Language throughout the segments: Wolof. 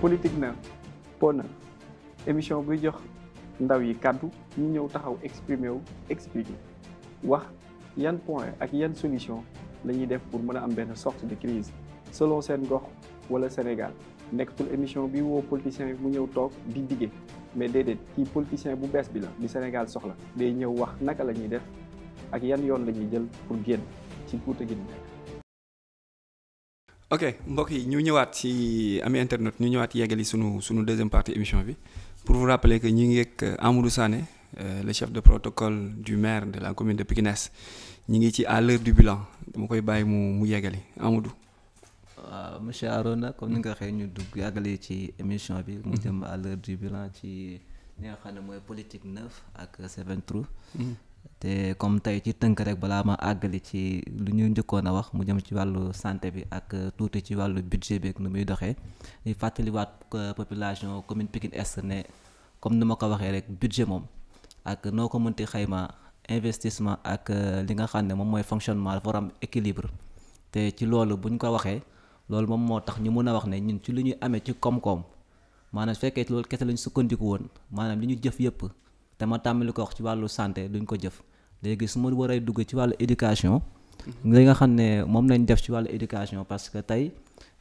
politique na po na émission buy jox ndaw yi kàddu ñu ñëw taxaw exprimer wu expliquer wax yan point ak yan solution la ñuy def pour mën a am benn sorte de crise selon seen gox wala Sénégal nekkatul émission bi woo politicien yi mu ñëw toog di dige mais déedéet kii politicien bu bees bi la di Sénégal soxla day ñëw wax naka la ñuy def ak yan yoon la ñuy jël pour génn ci guute gi nekk. ok mbokk yi ñu ñëwaat ci ami internet ñu ñëwaat yeggali sunu deuxième partie émission bi pour vous rappeler que ñu ngi ak Amadou Sané le chef de protocole du maire de la commune de Pikine Est ñu ngi ci à l'heure du bilan dama koy bàyyi mu yeggali Amadou. waaw monsieur Arona comme ni nga waxee ñu dugg yàggale ci émission bi. mu jëm à l'heure du bilan ci li nga xam ne mooy politique neuf ak Seven True. te comme tey ci tënk rek balaa ma àggali ci lu ñu njëkkoon a wax mu jëm ci wàllu santé bi ak tuuti ci wàllu budget bi ak nu muy doxee di fàttaliwaat population commune Pikine Est ne comme ni ma ko waxee rek budget moom ak noo ko mënti xayma investissement ak li nga xam ne moom mooy fonctionnement dafa war am équilibre te ci loolu buñ ko waxee loolu moom moo tax ñu mën a wax ne ñun ci lu ñuy amee ci koom-koom maanaam su fekkee loolu kese lañ sukkandiku woon maanaam li ñu jëf yëpp te ma tàmbali ko wax ci wàllu santé duñ ko jëf léegi su ma waree dugg ci wàllu éducation li nga xam ne moom lañ def ci wàllu éducation parce que tey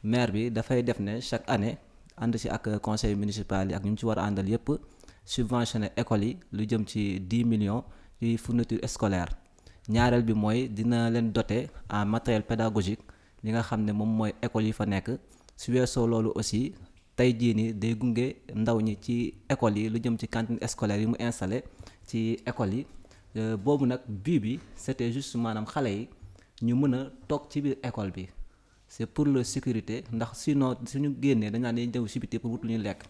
maire bi dafay def ne chaque année ànd ci ak conseil municipal yi ak ñu mu ci war a àndal yëpp subventionné écoles yi lu jëm ci 10 millions ci fourniture scolaire ñaareel bi mooy dina leen doter en matériel pédagogique li nga xam ne moom mooy écoles yi fa nekk su weesoo loolu aussi tey jii nii day gunge ndaw ñi ci écoles yi lu jëm ci cantine scolaire yi mu installé ci écoles yi boobu nag bi c'était juste maanaam xale yi ñu mën a toog ci biir école bi c'est pour la sécurité ndax sinon suñu génnee dañ naan dañuy ñëw si biti pour wut lu ñu lekk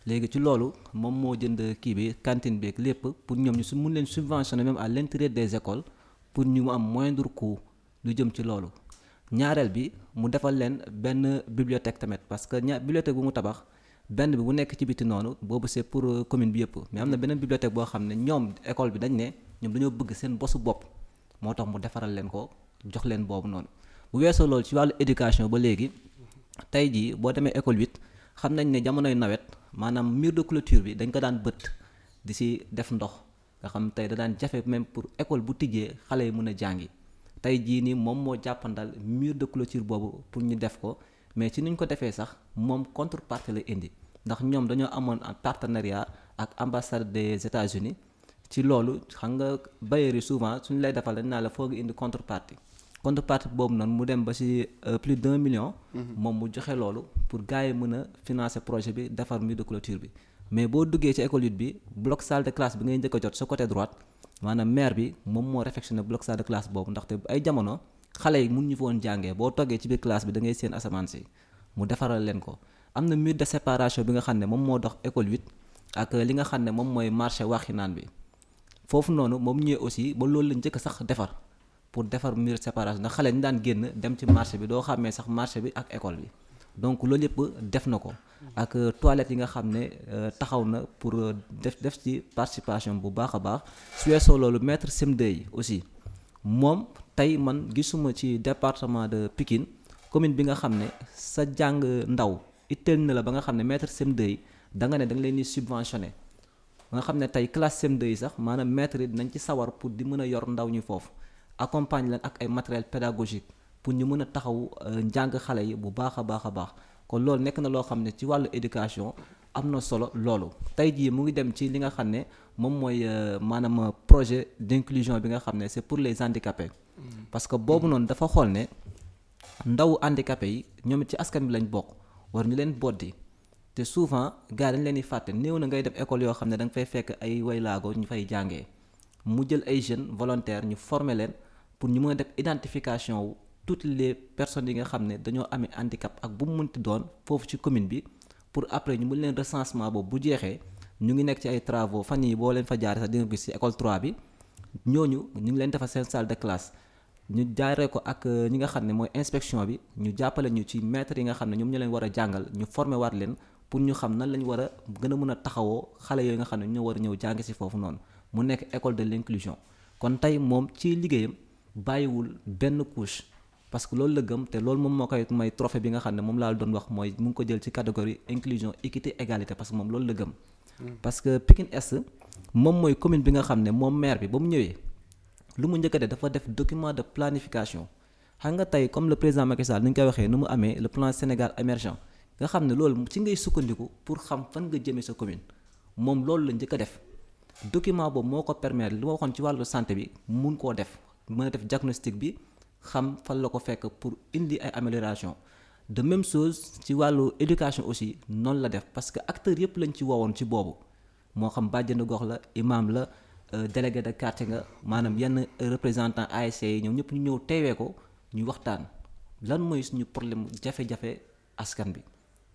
léegi ci loolu moom moo jënd kii bi cantine bi ak lépp pour ñoom ñu su mun leen subventionner même à l'intérieur des écoles pour ñu mu am moindre coût lu jëm ci loolu ñaareel bi mu defal leen benn bibliothèque tamit parce que bibliothèque bu mu tabax benn bi bu nekk ci biti noonu boobu c'est pour commune bi yëpp mais am na beneen bibliothèque boo xam ne ñoom école bi dañ ne ñoom dañoo bëgg seen bosu bopp moo tax mu defaral leen ko jox leen boobu noonu bu weesoo loolu ci wàllu éducation ba léegi tey jii boo demee école 8 xam nañ ne jamonoy nawet maanaam mur de clôture bi dañ ko daan bët di si def ndox nga xam tey da daan jafe même pour école bu tijjee xale yi mën a jàngi tey jii nii moom moo jàppandal mur de clôture boobu pour ñu def ko mais ci nuñ ko defee sax moom contrepartie la indi ndax ñoom dañoo amoon en partenariat ak ambassade des États-Unis ci loolu xam nga bailleurs yi souvent suñu lay defal dañ naa la foog indi contrepartie boobu noonu mu dem ba ci plus d'1 million. moom mu joxe loolu pour gars yi mën a financer projet bi defar mur de clôture bi mais boo duggee ci école bi bloc salle de classe bi ngay njëkk a jot sa côté droite maanaam maire bi moom moo réfectionné bloc salle de classe boobu ndaxte ay jamono xale yi mun ñu fa woon jàngee boo toggee ci biir classe bi da ngay seen asamaan si mu defaral leen ko am na mur de séparation bi nga xam ne moom moo dox école 8 ak li nga xam ne moom mooy marché Waxinaan bi foofu noonu moom ñëwee aussi ba loolu la njëkk sax defar pour defar mur de séparation ndax xale ñu daan génn dem ci marché bi doo xàmmee sax marché bi ak école bi donc loolu yëpp def na ko ak toilettes yi nga xam ne taxaw na pour def ci participation bu baax a baax su weesoo loolu maître CM2 yi aussi moom tey man gisuma ci département de Pikine commune bi nga xam ne sa jàng ndaw itteel na la ba nga xam ne maître CM2 yi da nga ne da nga leen di subventionné nga xam ne tey classe CM2 yi sax maanaam maître yi dinañ ci sawar pour di mën a yor ndaw ñi foofu accompagne leen ak ay matériel pédagogique pour ñu mën a taxaw njàng xale yi bu baax a baax a baax kon loolu nekk na loo xam ne ci wàllu éducation am na solo loolu tey jii mu ngi dem ci li nga xam ne moom mooy maanaam projet d'inclusion bi nga xam ne c'est pour les handicapés parce que boobu noonu dafa xool ne ndaw handicapés yi ñoom it ci askan bi lañ bokk war ñu leen boddi te souvent gars dañ leen di fàtte néew na ngay dem école yoo xam ne da nga fay fekk ay waylaago ñu fay jàngee mu jël ay jeunes volontaires ñu former leen pour ñu mën a def identification wu toutes les personnes yi nga xam ne dañoo amee handicap ak bu mu mënti doon foofu ci commune bi pour après ñu mën leen recensement boobu bu jeexee ñu ngi nekk ci ay travaux fan yii boo leen fa jaaree sax di nga gis ci école 3 bi ñooñu ñu ngi leen defal seen salle de classe ñu jaaree ko ak ñi nga xam ne mooy inspection bi ñu jàppale ñu ci maîtres yi nga xam ne ñoom ñu leen war a jàngal ñu former waat leen pour ñu xam nan lañ war a gën a mën a taxawoo xale yooyu nga xam ne ñoo war a ñëw jàng ci foofu noonu mu nekk école de l'inclusion kon tey moom ci liggéeyam bàyyiwul benn couche parce que loolu la gëm te loolu moom moo koy may trophée bi nga xam ne moom laa doon wax mooy mu ngi ko jël ci catégorie inclusion équité égalité parce que moom loolu la gëm. parce que Pikine Est moom mooy commune bi nga xam ne moom maire bi ba mu ñëwee lu mu njëkk a def dafa def document de planification xam nga tey comme le président Macky Sall ni ñu koy waxee nu mu amee le plan Sénégal émergent nga xam ne loolu ci ngay sukkandiku pour xam fan nga jëmee sa commune moom loolu la njëkk a def document boobu moo ko permettre li ma waxoon ci wàllu santé bi mun koo def mën a def diagnostic bi xam fan la ko fekk pour indi ay amélioration de même chose ci wàllu éducation aussi noonu la def parce que acteurs yëpp lañ ci woowoon ci boobu moo xam bàjjenu gox la imam la délégué de quartier nga maanaam yenn représentant ASC yi ñoom ñëpp ñu ñëw teewee ko ñu waxtaan lan mooy suñu problème jafe-jafe askan bi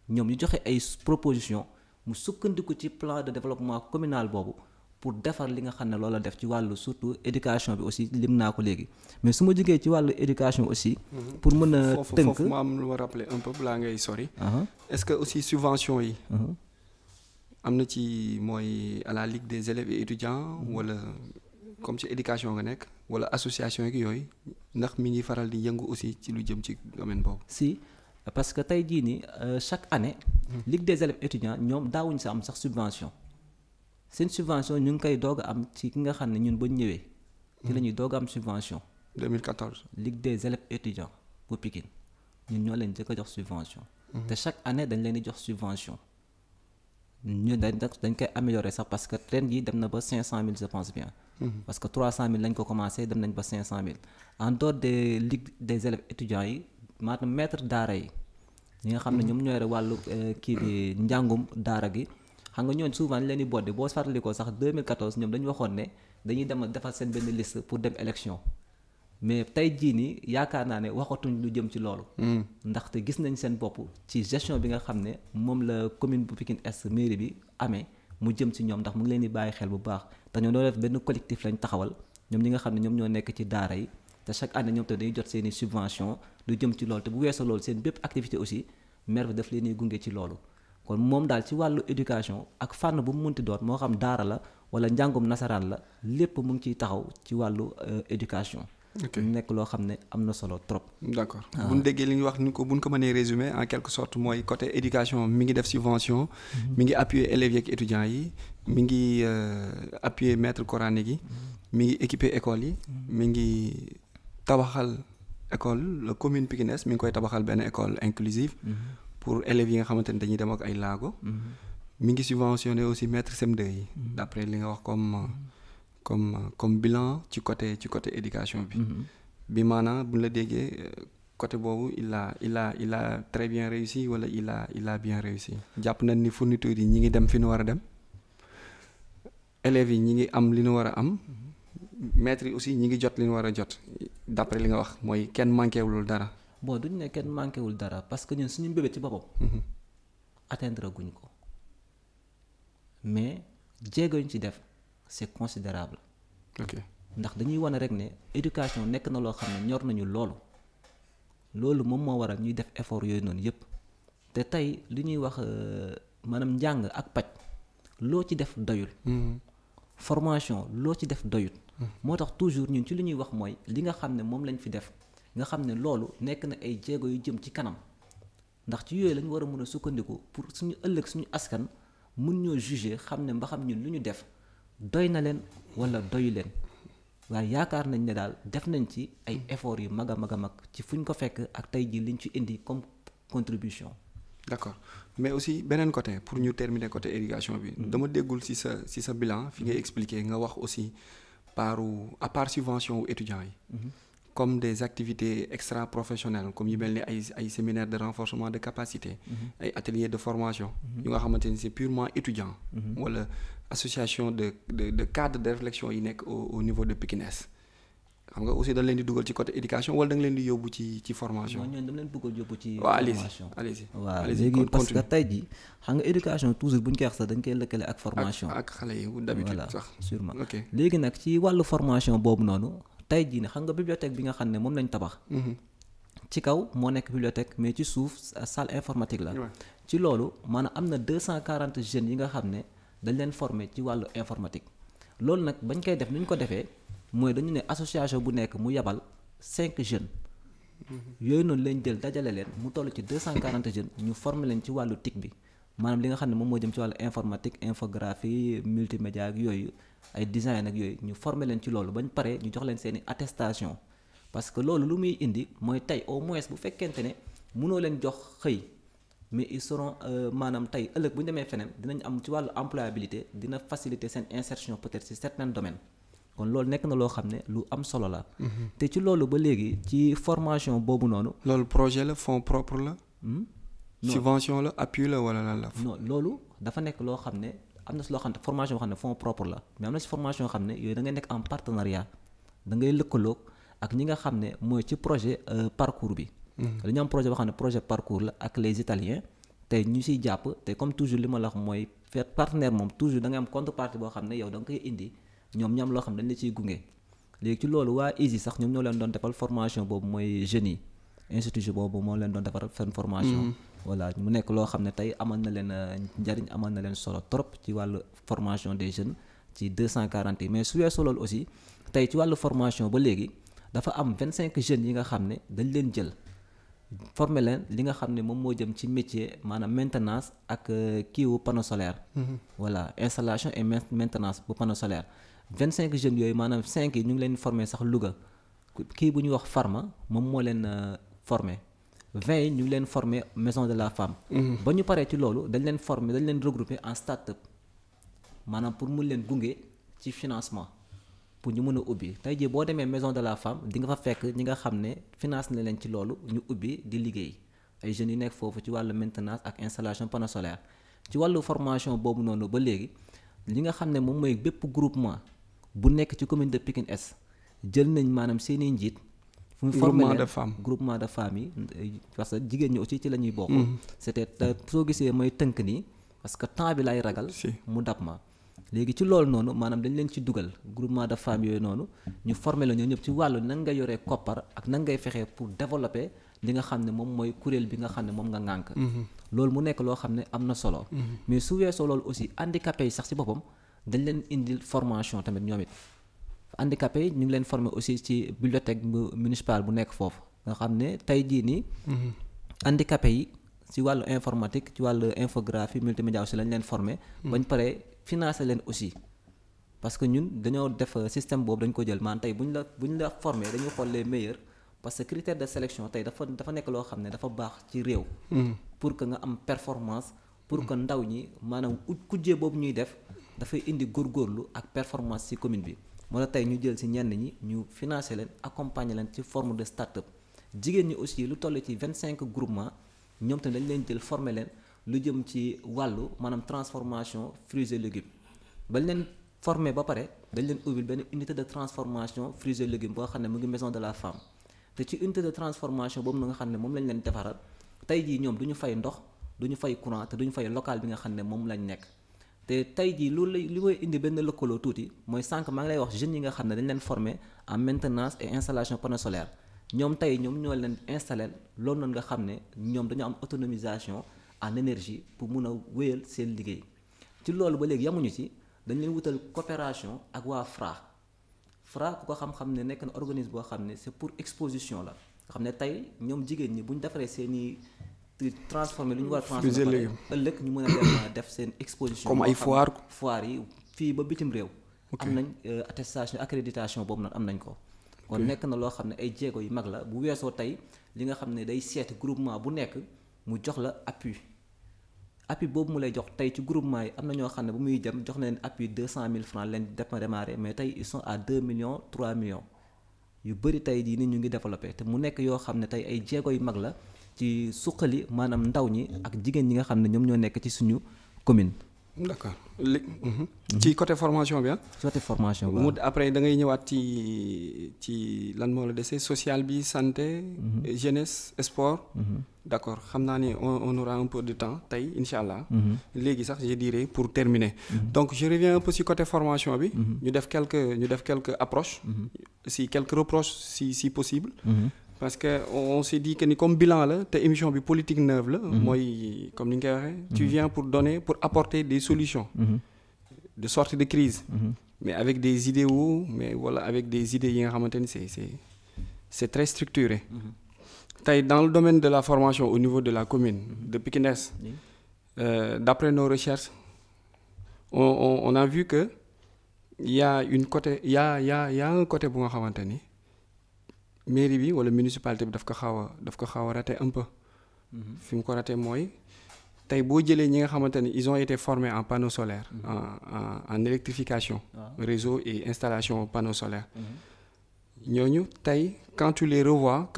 ñoom ñu joxe ay proposition mu sukkandiku ci plan de développement communal boobu pour defar li nga xam ne loolu la def ci wàllu surtout éducation bi aussi lim naa ko léegi mais su ma jógee ci wàllu éducation aussi. pour mën a tënk foofu ma am lu ma rappeler un peu balaa ngay sori. est-ce que aussi subvention yi. am na ci mooy à la ligue des élèves et étudiants wala comme ci éducation nga nekk wala association yeeg yooyu ndax mi ngi faral di yëngu aussi ci lu jëm ci domaine boobu. si parce que tey jii nii chaque année. ligue des élèves étudiants ñoom daawuñu sa am sax subvention. seen subvention ñu ngi koy doog a am ci ki nga xam ne ñun ba ñëwee. ci la ñuy doog a am subvention. 2014. ligue des élèves étudiants bu Pikine ñun ñoo leen jëkk a jox subvention. te chaque année dañ leen di jox subvention. ñu dañ koy améliorer sax parce que ren jii dem na ba 500000 je pense bien. parce que 300000 lañ ko commencé dem nañ ba 500000. en dehors des ligue des élèves étudiants yi maanaam maître daara yi. ñi nga xam ne ñoom ñoo yore wàllu kii bi njàngum daara gi. xam nga ñooñu souvent ñu leen di boddi boo fàttalikoo sax 2014 ñoom dañu waxoon ne dañuy dem defar seen benn liste pour dem élection mais tey jii nii yaakaar naa ne waxatuñ lu jëm ci loolu. ndaxte gis nañ seen bopp ci gestion bi nga xam ne moom la commune bu Pikine Est mairie bi amee mu jëm ci ñoom ndax mu ngi leen di bàyyi xel bu baax te ñoo doon def benn collectif lañ taxawal ñoom ñi nga xam ne ñoom ñoo nekk ci daara yi te chaque année ñoom te dañuy jot seen i subvention lu jëm ci loolu te bu weesoo loolu seen bépp activité aussi maire bi daf leen di gunge ci loolu. kon moom daal ci wàllu éducation ak fànn bu mu munti doon moo xam daara la wala njàngum nasaraan la lépp mu ngi ciy taxaw ci wàllu éducation. nekk loo xam ne am na solo trop. d'accord bu ñu déggee li ñu wax ni ko bu ñu ko mënee résumer en quelque sorte mooy côté éducation mi ngi def subvention. mi ngi appuyer élèves yeeg étudiants yi. mi ngi appuyer maître coranique yi. mi ngi équiper école yi. mi ngi tabaxal école la commune Pikine Est mi ngi koy tabaxal benn école inclusive. pour élèves yi nga xamante ne dañuy dem ak ay laago. mi ngi subventionné aussi maître CM2 yi. d'après li nga wax comme bilan ci côté éducation bi. bi maanaam bu ñu la déggee côté boobu il a très bien réussi wala il a bien réussi. jàpp nañ ni fournitures yi ñi ngi dem fi ñu war a dem. élèves yi ñi ngi am li ñu war a am. maîtres yi aussi ñi ngi jot li ñu war a jot d'après li nga wax mooy kenn manqué wul dara. bon duñ ne kenn manqué wul dara parce que ñun suñu mbébét ci boppam. atteindre guñ ko mais jéego ñu ci def c'est considérable. ok ndax dañuy wane rek ne éducation nekk na loo xam ne ñor nañu loolu moom moo waral ñuy def effort yooyu noonu yépp te tey li ñuy wax maanaam njàng ak paj loo ci def doyul. formation loo ci def doyul. moo tax toujours ñun ci li ñuy wax mooy li nga xam ne moom lañ fi def. nga xam ne loolu nekk na ay jéego yu jëm ci kanam ndax ci yooyu lañu war a mën a sukkandiku pour suñu ëllëg suñu askan mun ñoo juger xam ne mba xam ñun lu ñu def doy na leen wala doyu leen waaye yaakaar nañ ne daal def nañ ci ay efforts yu mag a mag ci fu ñu ko fekk ak tey jii liñ ci indi comme contribution. d'accord mais aussi beneen côté pour ñu terminer côté éducation bi. dama déggul ci sa bilan fi ngay expliquer nga wax aussi à part subvention wu étudiants yi. comme des activités extra-professionnelles comme yu mel ni ay séminaires de renforcement de capacité. ay ateliers de formation. yu nga xamante ni c'est purement étudiant. wala association de cadre de réflexion yi nekk au niveau de Pikine Est. xam nga aussi dañ leen di dugal ci côté éducation wala da nga leen di yóbbu ci formation. non ñooñu dañ leen bëgg a yóbbu ci. formation waaw léegi parce que tey jii xam nga éducation toujours bu ñu koy wax sax dañ koy lëkkale ak formation. ak xale yi d'habitude sax sûrement ok léegi nag ci wàllu formation boobu noonu. tey jii ne xam nga bibliothèque bi nga xam ne moom lañ tabax. ci kaw moo nekk bibliothèque mais ci suuf salle informatique la. ci loolu maanaam am na 240 jeunes yi nga xam ne dañ leen former ci wàllu informatique. loolu nag bañ koy def ni ñu ko defee mooy dañu ne association bu nekk mu yabal 5 jeunes yooyu noonu lañ jël dajale leen mu toll ci 240 jeunes ñu former leen ci wàllu TIC bi maanaam li nga xam ne moom moo jëm ci wàllu informatique infographie multimédia ak yooyu ay design ak yooyu ñu former leen ci loolu bañ pare ñu jox leen seeni attestation parce que loolu lu muy indi mooy tey au moins bu fekkente ne mënoo leen jox xëy mais ils seront maanaam tey ëllëg bu ñu demee feneen dinañ am ci wàllu employabilité dina faciliter seen insertion peut-être ci certains domaines kon loolu nekk na loo xam ne lu am solo la. te ci loolu ba léegi ci formation boobu noonu. loolu projet la fonds propre la. subvention la appui la wala lan la. non loolu dafa nekk loo xam ne am na si loo xam ne formation boo xam ne fonds propre la mais am na si formation yoo xam ne yooyu da ngay nekk en partenariat da ngay lëkkaloog ak ñi nga xam ne mooy ci projet parcours bi. dañu am projet boo xam ne projet parcours la ak les italiens tey ñu siy jàpp te comme toujours li ma la wax mooy faire partenaire moom toujours da ngay am contrepartie boo xam ne yow da nga koy indi ñoom ñam loo xam ne dañ la ciy gunge léegi ci loolu waa ISI sax ñoom ñoo leen doon defal formation boobu mooy jeunes yi institut boobu moo leen doon defal seen formation. voilà mu nekk loo xam ne tey amal na leen njariñ amal na leen solo trop ci wàllu formation des jeunes ci 240 yi mais su weesoo loolu aussi tey ci wàllu formation ba léegi dafa am 25 jeunes yi nga xam ne dañ leen jël former leen li nga xam ne moom moo jëm ci métier maanaam maintenance ak kiiwu panneau solaire. voilà installation et maintenance bu panneau solaire 25 jeunes yooyu maanaam 5 yi ñu ngi leen former sax Louga kii bu ñuy wax Pharma moom moo leen former 20 yi ñu ngi leen former maison de la femme. ba ñu paree ci loolu dañ leen former dañ leen regrouper en start-up maanaam pour mun leen gunge ci financement pour ñu mën a ubbi tey jii boo demee maison de la femme di nga fa fekk ñi nga xam ne finance na leen ci loolu ñu ubbi di liggéey ay jeunes yu nekk foofu ci wàllu maintenance ak installation panneau solaire ci wàllu formation boobu noonu ba léegi li nga xam ne moom mooy bépp groupement bu nekk ci commune de Pikine Est jël nañ maanaam seeni njiit. fu mu formé leen groupement de femmes yi parce que jigéen ñi aussi ci la ñuy bokk. c'était soo gisee mooy tënk nii parce que temps bi lay ragal. mu dab ma. léegi ci loolu noonu maanaam dañ leen ci dugal groupement de femmes yooyu noonu ñu former la ñoo ñëpp ci wàllu nan nga yoree koppar ak nan ngay fexee pour développer li nga xam ne moom mooy kuréel bi nga xam ne moom nga ŋànk. loolu mu nekk loo xam ne am na solo. mais su weesoo loolu aussi handicapés yi sax ci boppam dañ leen indil formation tamit ñoom it. handicapés yi ñu ngi leen former aussi ci bibliothèque municipale bu nekk foofu nga xam ne tey jii nii. handicapés yi ci wàllu informatique ci wàllu infographie multimédia aussi lañ leen former. bañ paree financer leen aussi parce que ñun dañoo def système boobu dañ ko jël maanaam tey bu ñu la former dañuy xool les meilleurs parce que critère de sélection tey dafa nekk loo xam ne dafa baax ci réew. pour que nga am performance. pour que ndaw ñi maanaam kujjee boobu ñuy def dafay indi góorgóorlu ak performance ci commune bi. moo tax tey ñu jël ci ñenn ñi ñu financer leen accompagner leen ci forme de start-up jigéen ñi aussi lu toll ci 25 groupements ñoom tamit dañ leen jël former leen lu jëm ci wàllu maanaam transformation fruits et légumes bañ leen former ba pare dañ leen ubbil benn unité de transformation fruits et légumes boo xam ne mu ngi maison de la femme te ci unité de transformation boobu na nga xam ne moom lañ leen defaral tey jii ñoom du ñu fay ndox du ñu fay courant te du ñu fay local bi nga xam ne moom lañ nekk. te tey jii loolu li koy indi benn lëkkaloo tuuti mooy sànq maa ngi lay wax jeunes yi nga xam ne dañ leen former en maintenance et installation panneau solaire ñoom tey ñoom ñoo leen installer loolu noonu nga xam ne ñoom dañoo am autonomisation en énergie pour mun a wéyal seen liggéey ci loolu ba léegi yamuñu ci dañ leen wutal coopération ak waa FRA ku ko xam-xam ne nekk na organisme boo xam ne c'est pour exposition la nga xam ne tey ñoom jigéen ñi bu ñu defaree seeni transformer lu ñu war a transformer ëllëg ñu mën a dem def seen exposition comme ay foire yi fii ba bitim réew am nañ attestation accréditation boobu nag am nañ ko kon nekk na loo xam ne ay jéego yu mag la bu weesoo tey li nga xam ne day seeti groupement bu nekk mu jox la appui boobu mu lay jox tey ci groupement yi am na ñoo xam ne bu muy dem jox na leen appui 200 000 francs leen def ma démarrer mais tey ils sont à 2 millions 3 millions yu bëri tey jii ni ñu ngi développé te mu nekk yoo xam ne tey ay jéego yu mag la ci suqali maanaam ndaw ñi ak jigéen ñi nga xam ne ñoom ñoo nekk ci suñu commune. d'accord ci côté formation bi côté formation bi waaw après da ngay ñëwaat ci lan moo la dese social bi santé. jeunesse sport. d'accord xam naa ni on aura un peu de temps tey incha allah. léegi sax je dirais pour terminer. donc je reviens un peu ci côté formation bi. ñu def quelques approches. si quelques reproches si possible. parce que on s'est dit que ni comme bilan la te émission bi politique neuve la. mooy comme ni nga koy waxee. tu viens pour apporter des solutions. de sortie de crise. mais avec des idéaux mais voilà avec des idées yi nga xamante ni c'est très structuré. tey dans le domaine de la formation au niveau de la commune de Pikine Est, d'après nos recherches on a vu que il y a un côté bu nga xamante ni mairie bi wala municipalité bi daf ko xaw a raté un peu. fi mu ko raté mooy tey boo jëlee ñi nga xamante ni ils ont été formés en panneaux solaires. en électrification. réseau et installation panneaux solaires. ñooñu tey quand tu les revois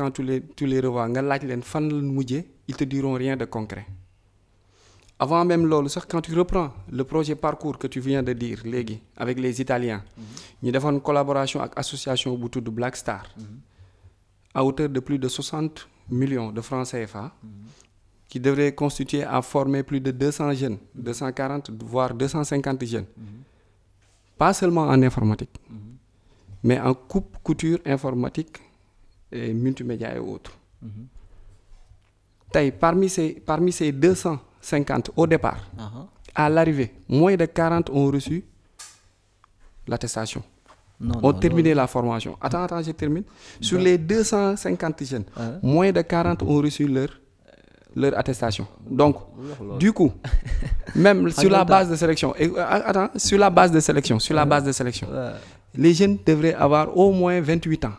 nga laaj leen fan la mujjee ils te diront rien de concret. avant même loolu sax quand tu reprends le projet parcours que tu viens de dire léegi avec les Italiens. ñu defoon collaboration ak association bu tudd Black Star. à hauteur de plus de 60 millions de francs CFA. qui devrait constituer à former plus de 200 jeunes, 240 voire 250 jeunes. Pas seulement en informatique, mais en coupe, couture, informatique, et multimédia et autres. Taï, parmi ces 250 au départ, à l'arrivée, moins de 40 ont reçu l'attestation. Ont terminé la formation. Attends, je termine. Sur les 250 jeunes, moins de 40 ont reçu leur attestation. Donc, du coup, même sur la base de sélection, les jeunes devraient avoir au moins 28 ans.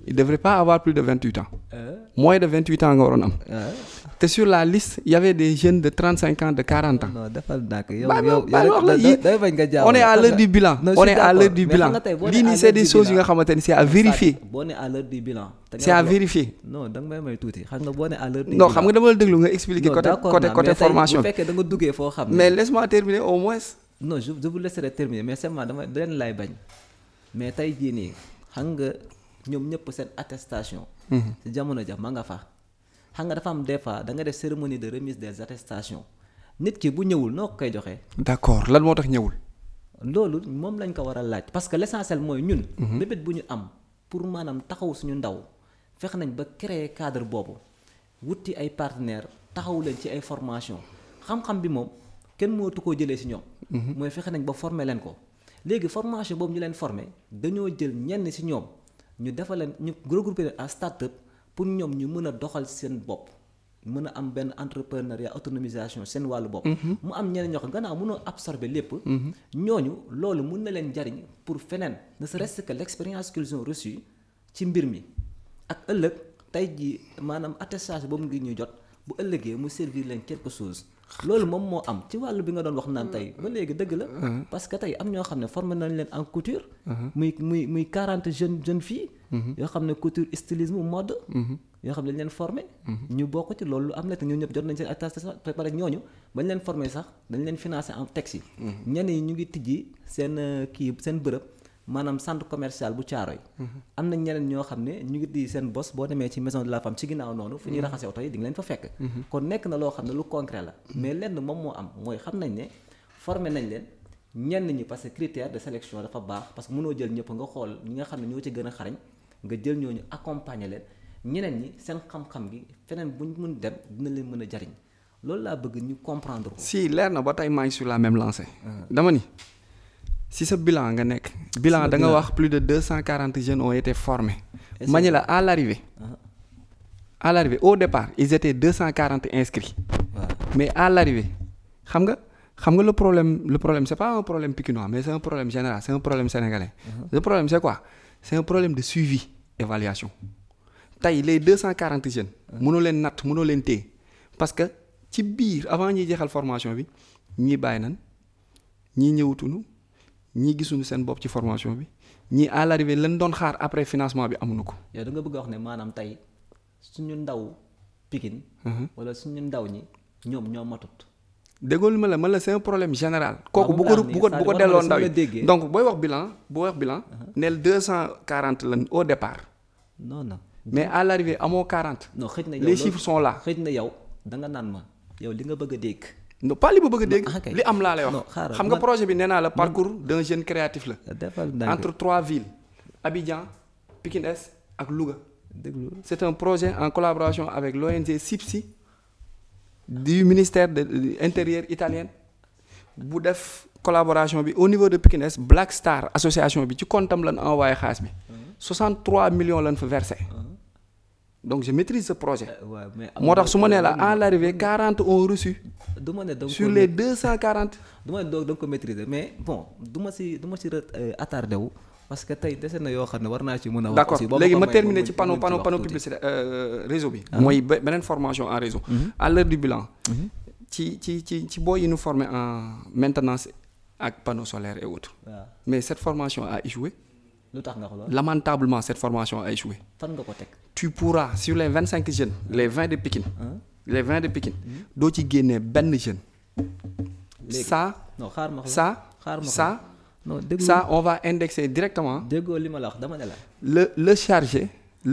Ils ne devraient pas avoir plus de 28 ans. Moins de 28 ans, sur la liste, il y avait des jeunes de 35 ans, de 40 ans. On est à l'heure du bilan. L'INI, c'est des choses c'est à vérifier. C'est à vérifier. Non, non, je vais expliquer côté formation. Mais laisse-moi terminer au moins. Non, je vous laisserai terminer, mais c'est moi, mais tey jii nii xam nga ñoom ñëpp seen attestation. ci jamono ja ma nga fa. xam nga dafa am des fois da nga def cérémonie de remise des attestations nit ki bu ñëwul noo ko koy joxee. d'accord lan moo tax ñëwul. loolu moom lañ ko war a laaj parce que l'essentiel mooy ñun. mébét bu ñu am pour maanaam taxaw suñu ndaw fex nañ ba créer cadre boobu wuti ay partenaires taxaw leen ci ay formation xam-xam bi moom kenn mootu koo jëlee si ñoom. mooy fexe nañ ba former leen ko. léegi formation boobu ñu leen formé dañoo jël ñenn ci ñoom ñu defal leen ñu regroupé leen en start-up pour ñoom ñu mën a doxal seen bopp mën a am benn entrepreneuriat autonomisation seen wàllu bopp. mu am ñeneen ñoo xam gannaaw mënoo absorber lépp. ñooñu loolu mën na leen jariñ pour feneen ne serait-ce que l'expérience qu'ils ont reçue ci mbir mi ak ëllëg tey jii maanaam attestation boobu ngi ñuy jot bu ëllëgee mu servir leen quelque chose. loolu moom moo am ci wàllu bi nga doon wax naan tey ba léegi dëgg la. parce que tey am ñoo xam ne formé nañ leen en couture. muy 40 jeunes filles. yoo xam ne couture stylisme mode. yoo xam ne dañ leen formé. ñu bokk ci loolu am na te ñun ñëpp jot nañ seen attestation préparé ñooñu bañ leen formé sax dañ leen financé en taxi. ñenn yi ñu ngi tijji seen seen bërëb maanaam centre commercial bu Caaroy. am na ñeneen ñoo xam ne ñu ngi di seen bos boo demee ci maison de la femme ci ginnaaw noonu fu ñuy raxasee oto yi di nga leen fa fekk. kon nekk na loo xam ne lu concret la. mais lenn moom moo am mooy xam nañ ne formé nañ leen ñenn ñi parce que critère de sélection dafa baax parce que mënoo jël ñëpp nga xool ñi nga xam ne ñoo ci gën a xarañ nga jël ñooñu accompagner leen ñeneen ñi seen xam-xam gi feneen bu ñu mën dem dina leen mën a jariñ loolu laa bëgg ñu comprendre ko. si leer na ba tey maa ngi sur la même lancée. dama ni. Si ce bilan nga nekk bilan da nga wax plus de 240 jeunes ont été formés. ma ne la à l'arrivée au départ ils étaient 240 inscrits. Mais à l'arrivée xam nga le problème c'est pas un problème pikinois mais c'est un problème général c'est un problème sénégalais. Le problème c'est quoi? C'est un problème de suivi évaluation. tey les 240 jeunes. mënoo leen natt mënoo leen téye parce que ci biir avant ñuy jeexal formation bi ñii bàyyi nañ ñii ñëwutuñu. ñii gisuñu seen bopp ci formation bi ñii à l'arrivée lañ doon xaar après financement bi amuñu ko. yow da nga bëgg a wax ne maanaam tey suñu ndaw Pikine. wala suñu ndaw ñi ñoom ñoo matut. déggoon ma la c'est un problème général. kooku bu ko delloo ndaw yi donc booy wax bilan. neel 240 lan au départ. non. mais à l'arrivée amoo 40. non xëj na yow les chiffres sont là. xëj na yow da nga naan ma yow li nga bëgg a dégg. non pas li ma bëgg a dégg li am laa lay wax. xam nga projet bi nee naa la parcours d'un jeune créatif la. entre 3 villes Abidjan Pikine Est ak Louga. c'est un projet en collaboration avec l'ONG SIPSI du ministère de l'Intérieur italien bu def collaboration bi au niveau de Pikine Est Black Star association bi ci comptam lañ envoyé xaalis bi 63 millions lañ fa versé donc je maîtrise ce projet. waaw mais moo tax su ma nee la à l'arrivée 40 ont reçu. du ma ne sur les 240. du ma ne da nga ko maîtriser mais bon du ma si attardé wu parce que tey dese na yoo xam ne war naa ci mën a wax. d'accord léegi ma terminer ci panneau publicitaire réseau bi. mooy beneen formation en réseau. à l'heure du bilan. ci boo yi ñu formé en maintenance ak panneaux solaires et autres. mais cette formation a échoué. lu tax nga xoolal lamentablement cette formation a échoué. fan nga ko teg. tu pourras sur les 25 jeunes les 20 de Pikine. les 20 de Pikine. doo ci génnee benn jeune. ça non xaar ma ça on va indexer directement. déggoo li ma la wax dama ne la. le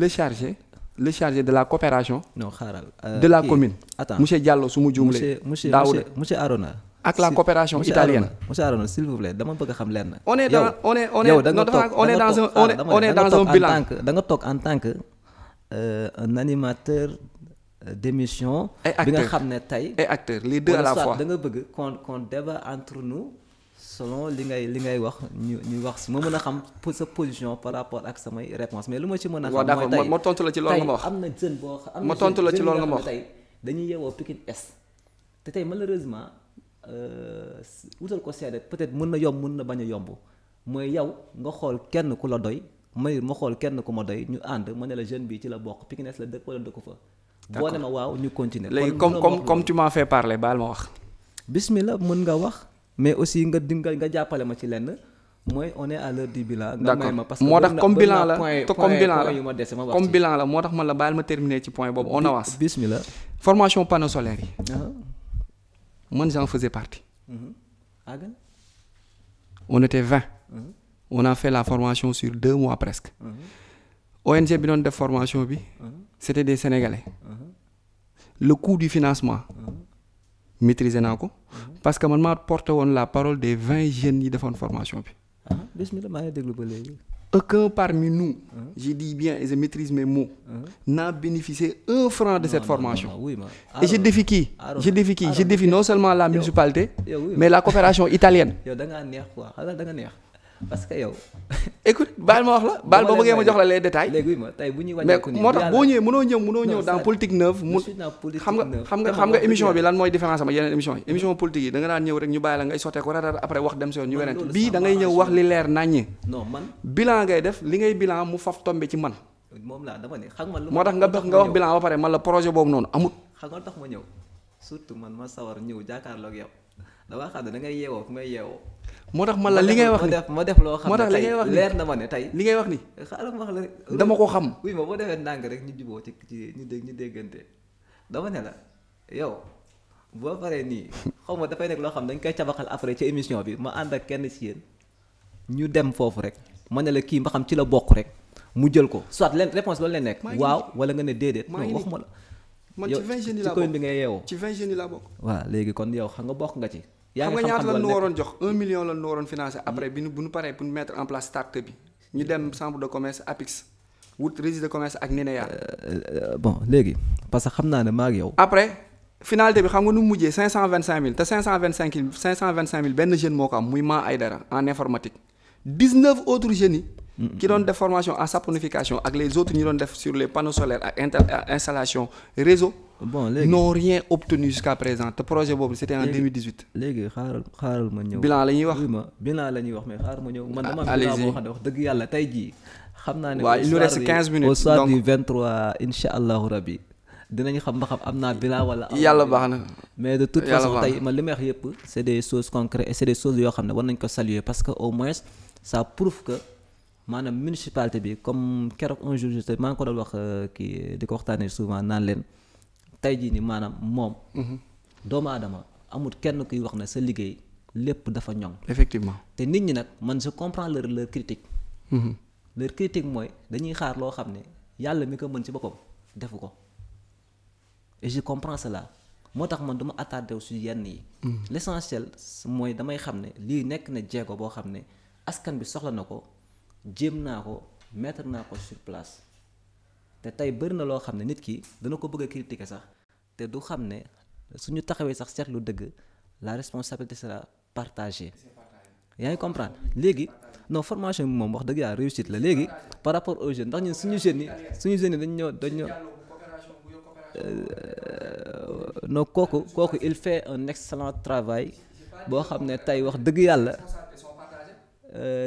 chargé de la coopération. non xaaral de la commune. attends monsieur Diallo su mu juumlee. monsieur Arona. ak la coopération italienne. monsieur Arona s'il vous plaît dama bëgg a xam lenn. on est dans un bilan. da nga toog en tant que un animateur d'émission. bi nga xam ne tey. et acteur les deux à la fois da nga bëgg qu'on débat entre nous selon li ngay wax ñu wax si ma mën a xam sa position par rapport ak samay réponse mais lu ma ci mën a xam. d'accord ma tontu la ci loolu nga ma wax. am na jeune boo xam ma tontu la ci loolu nga ma wax tey dañuy yeewoo Pikine Est te tey malheureusement wutal ko seede peut-être mën na yomb mën na bañ a yomb mooy yow nga xool kenn ku la doy ma xool kenn ku ma doy ñu ànd ma ne la jeune bi ci la bokk Pikine Est la dëkk wala dëkku fa. boo ne ma waaw ñu continuer. léegi comme tu m'as fait parler baal ma wax. bismillah mën nga wax mais aussi nga jàppale ma ci lenn mooy on est à l'heure du bilan. nga may ma parce que moo tax comme bilan la comme point bilan la moo tax man la baal ma terminer ci point boobu on avance. bismillah formation panneaux solaires yi. man j'en faisais partie. On était 20. On a fait la formation sur 2 mois presque. ONG bi doon def formation bi. C'était des Sénégalais. Le coût du financement. Maîtriser naa ko. parce que man maa porté woon la parole des 20 jeunes yi defoon formation bi. bismillah maa ngi déglu ba léegi. Aucun parmi nous, je dis bien et je maîtrise mes mots, n'a bénéficié 1 franc de cette formation. Et je défie qui? Je défie non seulement la municipalité, mais la coopération italienne. yow da ngaa neex quoi xanaa da nga neex parce que yow. Écoute baal ma wax la baal ba bëggee ma jox la les détails. léegi ma tey bu ñuy mais wàññeeku nii moo tax boo ñëwee mënoo ñëw dans politique neuve mun xam nga émission bi lan mooy différence am ak yeneen émission yi émission politique yi da nga daan ñëw rek ñu bàyyi la ngay sottee ko ratar après wax dem si yoon ñu weneen bii da ngay ñëw wax li leer naññee. non man bilan ngay def li ngay bilan mu faf tombé ci man. moom laa dama ne xam nga lu moo tax nga wax bilan ba pare man la projet boobu noonu amut. xam nga tax ma ñëw surtout man ma sawar ñëw jàkkaarloo ak yow dama xam ne da ngay yeewoo fu ngay yeewoo. moo tax man la li ngay wax ni ma def loo xam ne tey leer na ma ne tey li ngay wax ni xaaral ma wax la rek dama ko xam. oui ma boo defee ndànk rek ñu juboo ci ñu déggante dama ne la yow boo paree nii xaw ma dafay nekk loo xam dañ koy cabaxal après ci émission bi ma ànd ak kenn ci yéen ñu dem foofu rek ma ne la kii ma xam ci la bokk rek mu jël ko soit leen réponse loolu leen nekk waaw wala nga ne déedéet non wax ma la man ci 20 jeunes yi laa ci commune bokk bi ngay yeewoo ci 20 jeunes yi laa bokk. waaw léegi kon yow xam nga bokk nga ci. xam nga ñaata la ñu waroon jox 1 million la ñu waroon financé après bi ñu paree pour mettre en place start-up bi ñu dem chambre de commerce APIX wut registre de commerce ak NINEA. bon léegi parce que xam naa ne maa ak yow. après finalité bi xam nga nu mu mujjee 525000 te 525000 benn jeune moo ko am muy Ma Aydara en informatique 19 autres jeunes yi. qui doon def formation en saponification ak les autres ñu doon def sur les panneaux solaires ak installation réseau. bon léegi n'ont rien obtenu jusqu'à présent te projet boobu c'était en 2018. léegi xaaral ma ñëw. bilan la ñuy wax bilan la ñuy wax mais xaaral ma ñëw. man dama allez-y bilan boo xam ne wax dëgg yàlla tey jii. xam naa ne waaw il nous reste 15 minutes au soir du 23 incha allahu rabbi dinañ xam ba xam am naa bilan wala. yàlla baax na. mais de toute façon tey man li may wax yëpp c'est des choses concrètes et c'est des choses yoo xam ne war nañ ko saluer parce que au moins ça prouve que. maanaam municipalité bi comme keroog un jour juste maa ngi ko doon wax kii di ko waxtaanee souvent naan leen tey jii ni maanaam moom. doomu aadama amul kenn kuy wax ne sa liggéey lépp dafa ñoŋ. effectivement te nit ñi nag man je comprends leur critique. leur critique mooy dañuy xaar loo xam ne yàlla mi ko mën ci boppam defu ko et je comprends cela moo tax man dama attardé wu si yenn yi. l'essentiel mooy damay xam ne lii nekk na jéego boo xam ne askan bi soxla na ko. jéem naa ko mettre naa ko sur place te tey bëri na loo xam ne nit ki dana ko bëgg a critiquer sax te du xam ne suñu taxawee sax seetlu dëgg la responsabilité sera partagée yaa ngi comprendre léegi non formation bi moom wax dëgg yàlla réussite la léegi par rapport aux jeunes ndax ñun suñu jeunes yi dañ ñoo non kooku il fait un excellent travail boo xam ne tey wax dëgg yàlla.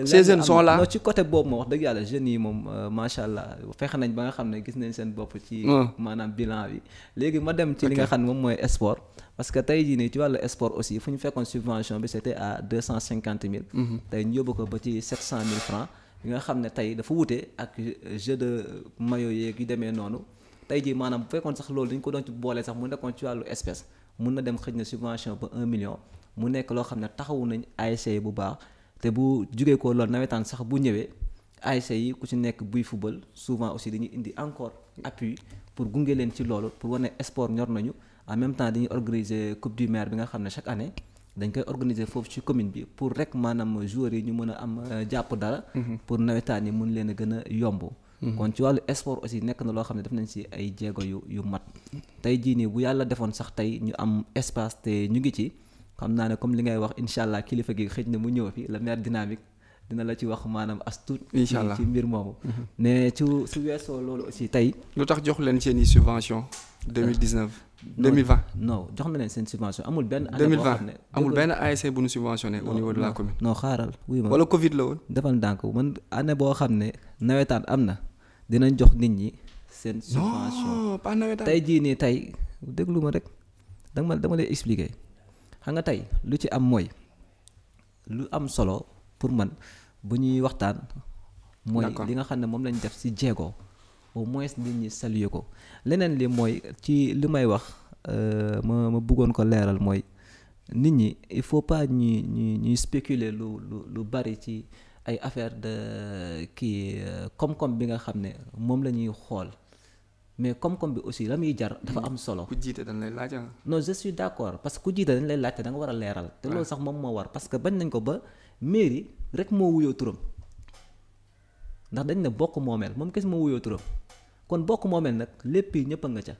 ces jeunes sont là non ci côté boobu moom wax dëgg yàlla jeunes yi moom macha allah fexe nañ ba nga xam ne gis nañ seen bopp ci maanaam bilan bi. léegi ma dem ci li nga xam ne moom mooy sport parce que tey jii nii ci wàllu sport aussi fu ñu fekkoon subvention bi c'était à 250 000. tey ñu yóbbu ko ba ci 700 000 francs yi nga xam ne tey dafa wute ak jeu de maillot yeeg yu demee noonu tey jii maanaam bu fekkoon sax loolu dañ ko doon ci boole sax mu nekkoon ci wàllu espèce mun na dem xëj na subvention ba 1 million mu nekk loo xam ne taxawu nañ ASC bu baax. te bu jugee ko loolu nawetaan sax bu ñëwee ASC yi ku ci nekk buy football souvent aussi dañuy indi encore appui pour gunge leen ci loolu pour wane sport ñor nañu en même temps dañuy organiser coupe du maire bi nga xam ne chaque année dañ koy organiser foofu ci commune bi pour rek maanaam joueurs yi ñu mën a am jàpp dara. pour nawetaan yi mun leen a gën a yomb. kon ci wàllu sport aussi nekk na loo xam ne def nañ si ay jéego yu mat. tey jii nii bu yàlla defoon sax tey ñu am espace te ñu ngi ci. xam naa ne comme li ngay wax incha allah kilifa gi xëj na mu ñëw fi le maire dynamique dina la ci wax maanaam as tuut. incha allah ci mbir moomu. mais su weesoo loolu aussi tey. lu tax jox leen seen i subvention 2019. 2020 non jox na leen seen subvention amul benn. année boo xam ne 2020 amul benn ASC bu ñu subventionné au niveau de la commune. non xaaral wuy ma wala Covid la woon. defal ndànk man année boo xam ne nawetaan am na dinañ jox nit ñi seen. subvention non pas nawetaan. tey jii nii tey déglu ma rek dama lay expliquer. xam nga tey lu ci am mooy lu am solo pour man bu ñuy waxtaan. mooy li nga xam ne moom lañ def ci jéego au moins nit ñi saluer ko leneen li mooy ci li may wax ma bëggoon ko leeral mooy nit ñi il faut pas ñuy spéculer lu bari ci ay affaire de kii koom-koom bi nga xam ne moom la ñuy xool. mais koom-koom bi aussi la muy jar dafa am solo. ku jiite dañ lay laaj. non je suis d'accord parce que ku jiite dañ lay laaj te da nga war a leeral. te loolu sax moom moo war parce que bañ nañ ko ba mairie rek moo wuyoo turam ndax dañ ne bokk moomeel moom kese moo wuyoo turam kon bokk moomeel nag lépp yi ñëpp a nga ca.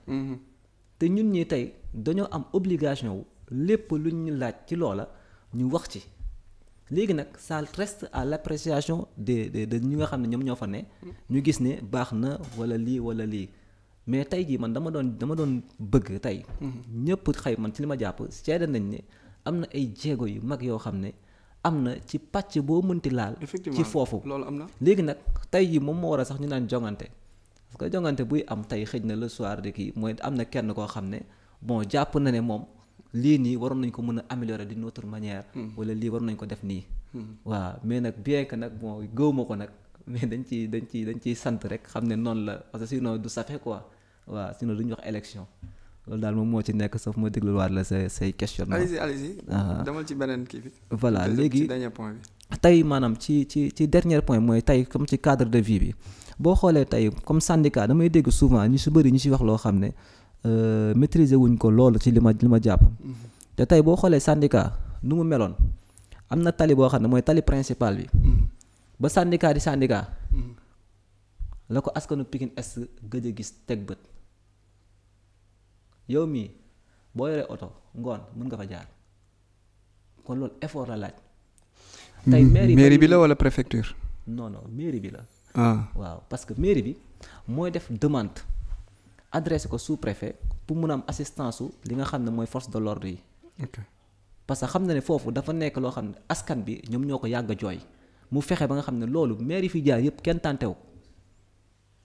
te ñun ñi tey dañoo am obligation wu lépp luñ ñu laaj ci loola ñu wax ci léegi nag ça reste à l'appréciation de ñi nga xam ne ñoom ñoo fa ne. ñu gis ne baax na wala lii wala lii. mais tey jii man dama doon bëgg tey. ñëpp xëy man ci li ma jàpp seede nañ ne am na ay jéego yu mag yoo xam ne am na ci pàcc boo mënti laal. ci foofu loolu am na. léegi nag tey jii moom moo war a sax ñu naan jongante parce que jongante buy am tey xëj na le soir de kii mooy am na kenn koo xam ne bon jàpp na ne moom lii nii waroon nañ ko mën a améliorer d'une autre manière. wala lii waroon nañ ko def nii. waaw mais nag bien que nag bon gëwuma ko nag mais dañ ciy sant rek xam ne noonu la parce que sinon du safe quoi. waaw sinon duñu wax élection loolu daal moom moo ci nekk sauf ma dégluwaat la say questionnement. allez-y demal ci beneen kii bi. voilà léegi ci dernier point bi. tey maanaam ci dernier point mooy tey comme ci cadre de vie bi boo xoolee tey comme syndicat damay dégg souvent ñu si bëri ñu si wax loo xam ne maîtriser wuñ ko loolu ci li ma jàpp. te tey boo xoolee syndicat nu mu meloon am na tali boo xam ne mooy tali principal bi. ba syndicat di syndicat. la ko askanu Pikine Est gëj a gis teg bët yow mii boo yoree oto ngoon mën nga fa jaar kon loolu effort la laaj. tey mairie bi la wala préfecture. non mairie bi la. waaw parce que mairie bi mooy def demande adressé ko sous-préfet pour mun a am assistance su li nga xam ne mooy force de l'ordre yi. ok parce que xam na ne foofu dafa nekk loo xam ne askan bi ñoom ñoo ko yàgg a jooy mu fexe ba nga xam ne loolu mairie fi jaar yëpp kenn tàntew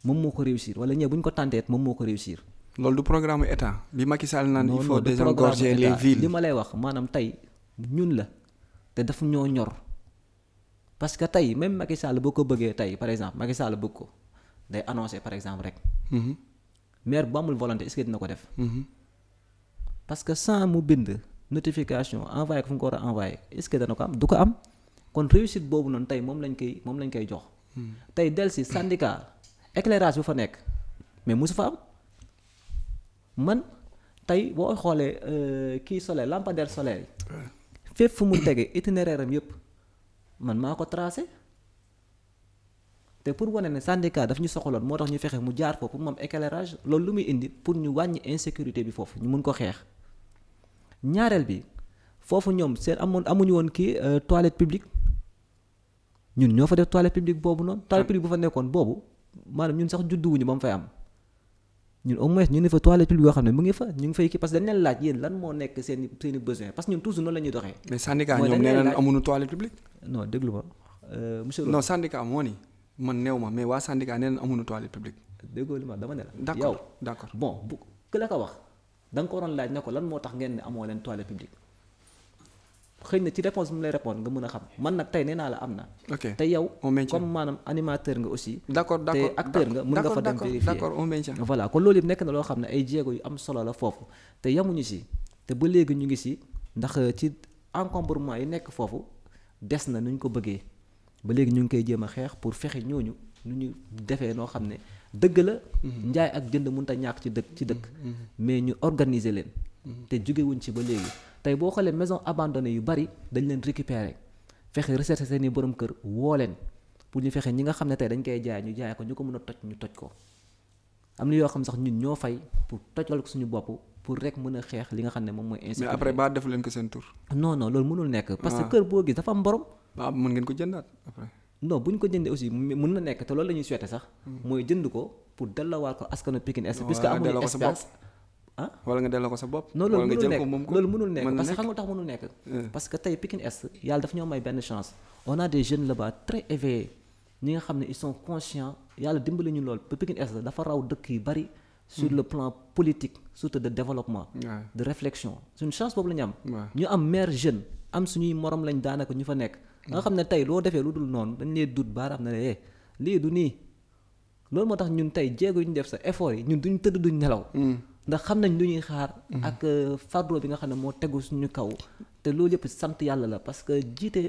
moom moo ko réussir wala ñëw bu ñu ko tàntee moom moo ko réussir. loolu du programme état bi Macky Sall naan il faut désengorger les villes. li ma lay wax maanaam tey ñun la te daf ñoo ñor parce que tey même Macky Sall boo ko bëggee tey par exemple Macky Sall bëgg ko day annoncer par exemple rek. maire bu amul volonté est-ce que dina ko def. parce que sans mu bind notification envoyé ko fu mu ko war a envoyé est-ce que dana ko am du ko am kon réussite boobu noonu tey moom lañ koy jox. tey del si syndicat. éclairage bu fa nekk mais mosu fa am man tey boo xoolee kii solaire lampadaire solaire yi fépp fu mu tege itinéraire am yëpp man maa ko tracé te pour wane ne syndicat daf ñu soxaloon moo tax ñu fexe mu jaar foofu pour mu am éclairage loolu lu muy indi pour ñu wàññi insécurité bi foofu ñu mun ko xeex ñaareel bi foofu ñoom seen amuñu woon kii toilette publique ñun ñoo fa def toilette publique boobu noonu toilette publique bu fa nekkoon boobu maanaam ñun sax judduwuñu ba mu fay am ñun au moins ñu ne fa toilette publique yoo xam ne mu ngi fa ñu ngi fay kii parce que dañ leen laaj yéen lan moo nekk seen i besoin parce que ñun toujours noonu la ñuy doxee. mais syndicat ñoom nee nañ amuñu toilette publique. non déglu ma monsieur Lo. non syndicat moo ni man néew ma mais waa syndicat nee nañ amuñu toilette publique. déggoo li ma dama ne la. d'accord yow d'accord bon bu ki la ko wax da nga ko waroon laaj ne ko lan moo tax ngeen ne amoo leen toilette publique xëy na ci réponse bi mu lay répondre nga mën a xam man nag tey nee naa la am na. ok te yow on maintient comme maanaam animateur nga aussi. d'accord te acteur nga mën nga fa dem vérifier d'accord on maintient. voilà kon loolu yëpp nekk na loo xam ne ay jéego yu am solo la foofu te yamuñu si te ba léegi ñu ngi si ndax ci encombrement yi nekk foofu des na nu ñu ko bëggee ba léegi ñu ngi koy jéem a xeex pour fexe ñooñu nu ñu defee noo xam ne dëgg la. njaay ak jënd mënut a ñàkk ci dëkk mais ñu organiser leen. te jógewuñ ci ba léegi. tey boo xoolee maison abandonnée yu bari dañ leen récupérer fexe recherche seen i borom kër woo leen pour ñu fexe ñi nga xam ne tey dañ koy jaay ñu jaay ko ñu ko mën a toj ñu toj ko am na yoo xam sax ñun ñoo fay pour tojal ko suñu bopp pour rek mën a xeex li nga xam ne moom mooy insécurité. mais après ba def leen ko seen tur. non loolu mënul nekk. parce que kër boo gis dafa am borom. waaw mën ngeen ko jëndaat après. non bu ñu ko jëndee aussi mën na nekk te loolu la ñuy souhaité sax. mooy jënd ko pour delloowaat ko askanu Pikine Est. puisque amuñu espace. ah wala nga delloo ko sa bopp. non loolu mënul nekk moom ko loolu mënul nekk parce que xam nga tax mënul nekk. parce que tey Pikine Est yàlla daf ñoo may benn chance. on a des jeunes là-bas très éveillés ñi nga xam ne ils sont conscients yàlla dimbali ñu lool ba Pikine Est dafa raw dëkk yu bari. sur le plan politique surtout de développement. de réflexion suñu chance boobu la ñu am. ñu am maire jeune am suñuy morom lañ daanaka ñu fa nekk. nga xam ne tey loo defee lu dul noonu dañ lay dut baaraam na ne lii du nii loolu moo tax ñun tey jéego yu ñu def sa effort yi ñun duñ tëdd duñ nelaw. ndax xam nañ lu ñuy xaar. ak fardeau bi nga xam ne moo tegu suñu kaw. te loolu yëpp sant yàlla la parce que jiite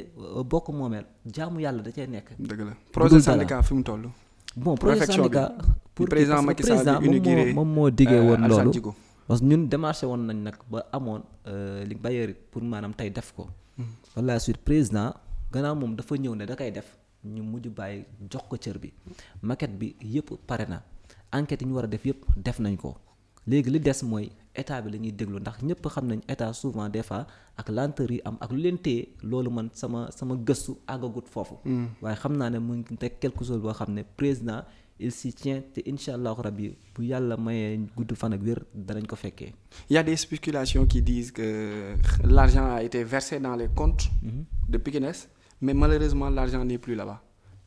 bokk moomeel jaamu yàlla da cee nekk. dëgg la projet syndicat fi mu toll. bon projet syndicat pour président Macky Sall bi inauguré moom moo diggee woon loolu. parce que ñun démarché woon nañ nag ba amoon li bailleur pour maanaam tey def ko. par la suite président gannaaw moom dafa ñëw ne da koy def ñu mujj bàyyi jox ko cër bi maquette bi yëpp pare na enquête yi ñu war a def yëpp def nañ ko. léegi li des mooy état bi la ñuy déglu ndax ñëpp xam nañ état souvent des fois ak lenteur yi am ak lu leen téye loolu man sama gëstu àggagut foofu. waaye xam naa ne mu ngi teg quelque chose boo xam ne président il s'y tient te incha allahu rabbi bu yàlla mayee gudd fan ak wér danañ ko fekkee. Il y a des spéculations qui disent que l'argent a été versé dans les comptes de Pikine Est mais malheureusement l'argent n'est plus là-bas.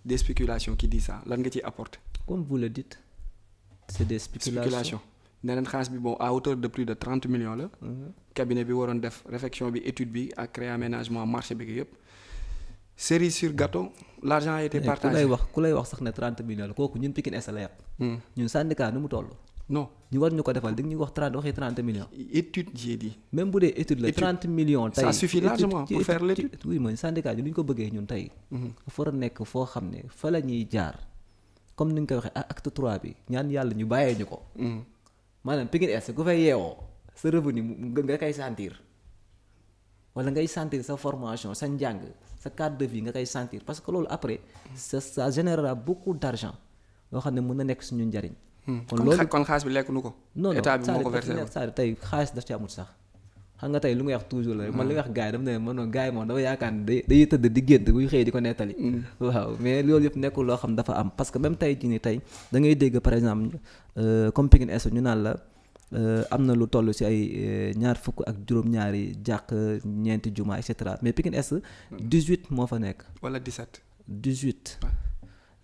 Des spéculations qui disent ça lan nga ciy apporter. Comme vous le dites c'est des spéculations. nee nañ xaalis bi bon à hauteur de plus de 30 millions la. cabinet bi waroon def réflexion bi étude bi ak réaménagement marché bi yëpp. cerise sur gâteau l'argent a été partagé. ku lay wax sax ne 30 millions la kooku ñun Pikine Est la yàpp. ñun syndicat nu mu toll. non ñu war ñu ko defal di ñu wax 30 millions. étude j'ai dit. même bu dee étude la 30 millions. tey ça suffit largement pour faire l'étude. oui mooy syndicat bi ni ñu ko bëggee ñun tey. dafa war a nekk foo xam ne fa la ñuy jaar comme ni nga koy waxee acte 3 bi ñaan yàlla ñu bàyyee ñu ko. maanaam Pikine Est ku fay yeewoo sa revenu nga koy sentir wala ngay sentir sa formation sa njàng sa cadre de vie nga koy sentir parce que loolu après ça générera beaucoup d'argent yoo xam ne mën na nekk suñu njariñ. kon xaalis bi lekk nu ko. non état bi moo ko versé c'est-à-dire tey xaalis daf ci amul sax xam nga tey lu nga wax toujours la rek man li nga wax gars yi dama ne man noonu gars yi moom dama yaakaar ne day tëdd di gént buy xëy di ko nettali. waaw mais loolu yëpp nekkul loo xam dafa am parce que même tey jii nii tey da ngay dégg par exemple comme Pikine Est ñu naan la am na lu toll ci ay ñaar fukk ak juróom-ñaari jàkk ñeenti juma et cetera mais Pikine Est 18 moo fa nekk. wala 17.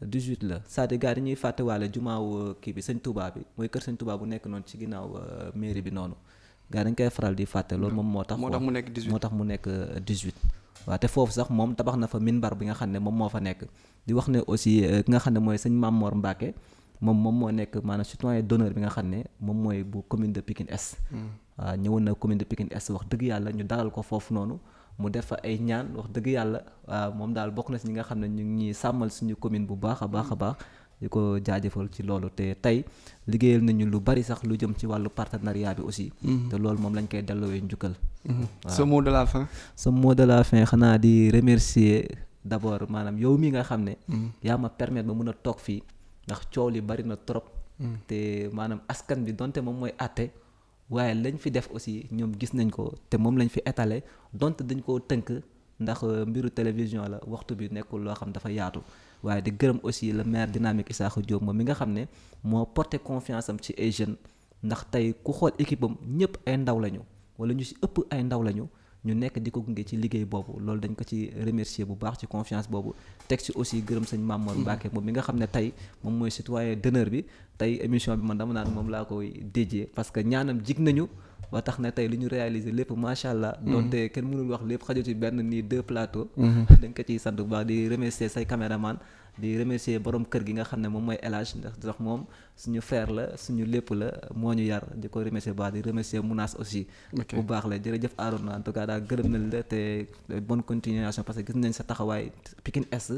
18 la c'est-à-dire gars dañuy fàttewaale jumaaw kii bi sëñ Touba bi mooy kër sëñ Touba bu nekk noonu ci ginnaaw mairie bi noonu. gaa dañ koy faral di fàtte loolu moom moo tax mu nekk 18 moo tax mu nekk 18 waaw te foofu sax moom tabax na fa minbar bi nga xam ne moom moo fa nekk di wax ne aussi ki nga xam ne mooy sëñ Mamor Mbacke moom moo nekk maanaam citoyen d'honneur bi nga xam ne moom mooy bu commune de Pikine Est waaw ñëwoon na commune de Pikine Est wax dëgg yàlla ñu dalal ko foofu noonu mu def fa ay ñaan wax dëgg yàlla waaw moom daal bokk na si ñi nga xam ne ñu ngi sàmmal suñu commune bu baax a baax a baax di ko jaajëfal ci loolu te tey liggéeyal nañu lu bari sax lu jëm ci wàllu partenariat bi aussi. te loolu moom lañ koy delloowee njukkal. waaw ce mot de la fin. ce mot de la fin xanaa di remercier d'abord maanaam yow mi nga xam ne. yaa ma permettre ba mun a toog fii ndax coow li bari na trop. te maanaam askan bi donte moom mooy àtte waaye lañ fi def aussi ñoom gis nañ ko te moom lañ fi étalé donte dañ koo tënk ndax mbiru télévision la waxtu bi nekkul loo xam dafa yaatu. waaye di gërëm aussi le maire dynamique Issakha Diop moom mi nga xam ne moo porté confiance am ci ay jeunes ndax tey ku xool équipe am ñëpp ay ndaw lañu wala ñu ci ëpp ay ndaw lañu ñu nekk di ko gunge ci liggéey boobu loolu dañ ko ci remercier bu baax ci confiance boobu teg ci aussi gërëm sëñ Mamour Mbacke moom mi nga xam ne tey moom mooy citoyen d'honneur bi tey émission bi man dama naan moom laa koy déjee parce que ñaanam jig nañu ba tax na tey li ñu réaliser lépp macha allah. donte kenn mënul wax lépp xajul ci benn nii 2 plateaux. dañ ko ciy sant bu baax di remercier say caméraman di remercier borom kër gi nga xam ne moom mooy El Hadj ndax moom suñu frère la suñu lépp la moo ñu yar di ko remercier bu baax di remercier Mounas aussi. bu baax la jërëjëf Arona en tout cas daal gërëm nañ la te bonne continuation parce que gis nañ sa taxawaay Pikine Est.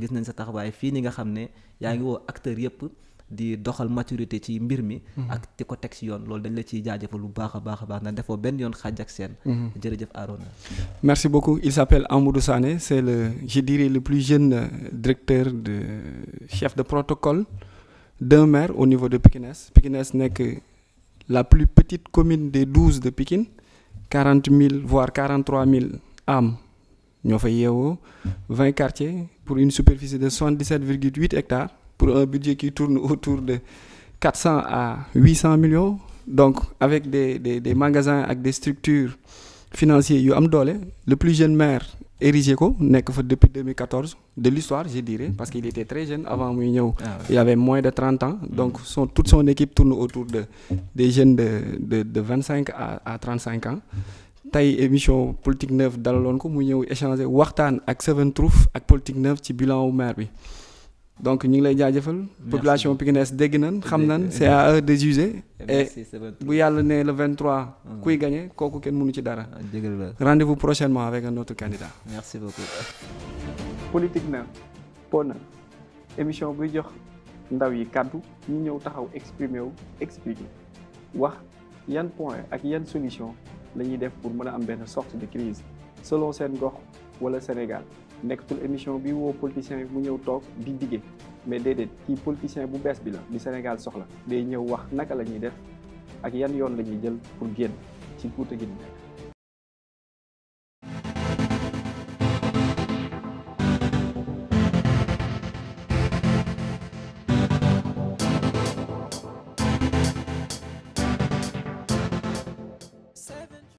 gis nañ sa taxawaay fii ni nga xam ne yaa ngi woo acteurs yëpp. di doxal maturité ci mbir mi. ak di ko teg ci yoon loolu dañ la ciy jaajëfal lu baax a baax a baax ndax defoo benn yoon xaaj ak seen. jërëjëf Arona. Merci beaucoup. Il s'appelle Amadou Sané, c'est je dirais le plus jeune directeur de chef de protocole d'un maire au niveau de Pikine Est. Pikine Est nekk la plus petite commune des 12 de Pikine 40 000 voire 43 000 âmes ñoo fa yeewoo 20 quartiers pour une superficie de 77,8 hectares. Pour un budget qui tourne autour de 400 à 800 millions donc avec des magasins ak des structures financières yu am doole le plus jeune maire érigé ko nekk fa depuis 2014 de l'histoire je dirais parce qu'il était très jeune avant muy ñëw il avait moins de 30 ans donc toute son équipe tourne autour des jeunes de 25 à 35 ans tey émission Politique Neuve dalaloon ko mu ñëw échanger waxtaan ak Seven Truth ak Politique Neuve ci bilan wu maire bi donc ñu ngi lay jaajëfal. population pikinaise dégg nañ xam nañ c'est à eux de juger. et bu yàlla ne le 23. kuy gagné kooku kenn mënu ci dara. rendez-vous prochainement avec un autre candidat. merci beaucoup. Politique Neuve Pona émission buy jox ndaw yi kàddu ñu ñëw taxaw exprimer wu expliquer wax yan point ak yan solution la ñuy def pour mën a am benn sorte de crise selon seen gox wala Sénégal. nekkatul émission bi woo politicien bi mu ñëw toog di dige mais déedéet kii politicien bu bees bi la di Sénégal soxla day ñëw wax naka la ñuy def ak yan yoon la ñuy jël pour génn ci guute gi.